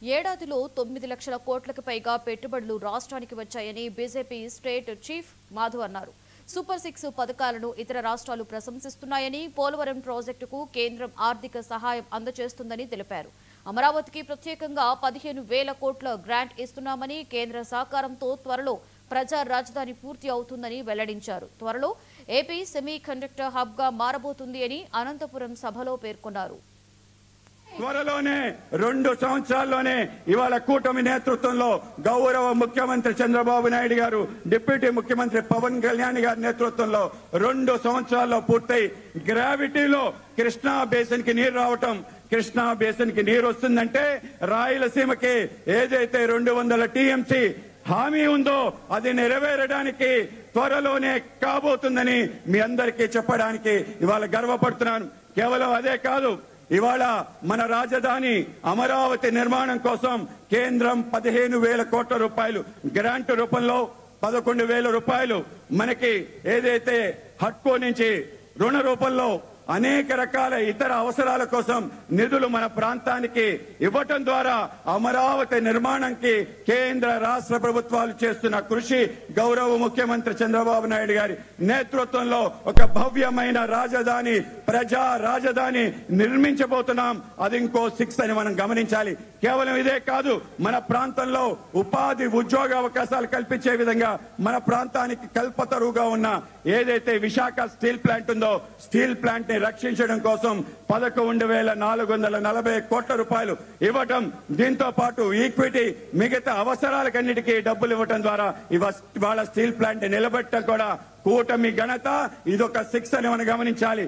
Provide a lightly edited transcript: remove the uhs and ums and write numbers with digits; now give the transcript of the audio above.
ఏడాదిలో 9 లక్షల కోట్లకు పైగా పెట్టుబడులు రాష్ట్రానికి వచ్చాయని బీజేపీ స్టేట్ చీఫ్ మాధవ్ అన్నారు. సూపర్ 6 పథకాలను ఇతర రాష్ట్రాలు ప్రశంసిస్తున్నాయని, పోలవరం ప్రాజెక్టుకు కేంద్రం ఆర్థిక సహాయం అందజేస్తుందని తెలిపారు. అమరావతికి ప్రత్యేకంగా 15,000 కోట్ల గ్రాంట్ ఇస్తున్నామని, కేంద్ర సహకారంతో త్వరలో ప్రజా రాజధాని పూర్తి అవుతుందని వెల్లడించారు. త్వరలో ఏపీ సెమీ కండక్టర్ హబ్ గా మారబోతుంది అని అనంతపురం సభలో పేర్కొన్నారు. త్వరలోనే 2 సంవత్సరాల్లోనే ఇవాళ కూటమి నేతృత్వంలో గౌరవ ముఖ్యమంత్రి చంద్రబాబు నాయుడు గారు, డిప్యూటీ ముఖ్యమంత్రి పవన్ కళ్యాణ్ గారి నేతృత్వంలో 2 సంవత్సరాల్లో పూర్తయి గ్రావిటీలో కృష్ణా బేసిన్ కి నీరు రావటం, కృష్ణా బేసిన్ కి నీరు వస్తుందంటే రాయలసీమకి ఏదైతే 200 టీఎంసీ హామీ ఉందో అది నెరవేరడానికి త్వరలోనే కాబోతుందని మీ అందరికీ చెప్పడానికి ఇవాళ గర్వపడుతున్నాను. కేవలం అదే కాదు, ఇవాళ మన రాజధాని అమరావతి నిర్మాణం కోసం కేంద్రం 15,000 కోట్ల రూపాయలు గ్రాంట్ రూపంలో 11,000 రూపాయలు మనకి ఏదైతే హడ్కో నుంచి రుణ రూపంలో అనేక రకాల ఇతర అవసరాల కోసం నిధులు మన ప్రాంతానికి ఇవ్వటం ద్వారా అమరావతి నిర్మాణానికి కేంద్ర రాష్ట్ర ప్రభుత్వాలు చేస్తున్న కృషి, గౌరవ ముఖ్యమంత్రి చంద్రబాబు నాయుడు గారి నేతృత్వంలో ఒక భవ్యమైన రాజధాని, ప్రజా రాజధాని నిర్మించబోతున్నాం. అది ఇంకో 6 అని మనం గమనించాలి. కేవలం ఇదే కాదు, మన ప్రాంతంలో ఉపాధి ఉద్యోగ అవకాశాలు కల్పించే విధంగా మన ప్రాంతానికి కల్పతరువుగా ఉన్న ఏదైతే విశాఖ స్టీల్ ప్లాంట్ ఉందో, స్టీల్ ప్లాంట్ రక్షించడం కోసం 11,440 కోట్ల రూపాయలు ఇవ్వటం, దీంతో పాటు ఈక్విటీ మిగతా అవసరాలకన్నిటికీ డబ్బులు ఇవ్వటం ద్వారా ఇవాళ స్టీల్ ప్లాంట్ నిలబెట్టడం కూడా కూటమి ఘనత. ఇదొక 6 అని మనం గమనించాలి.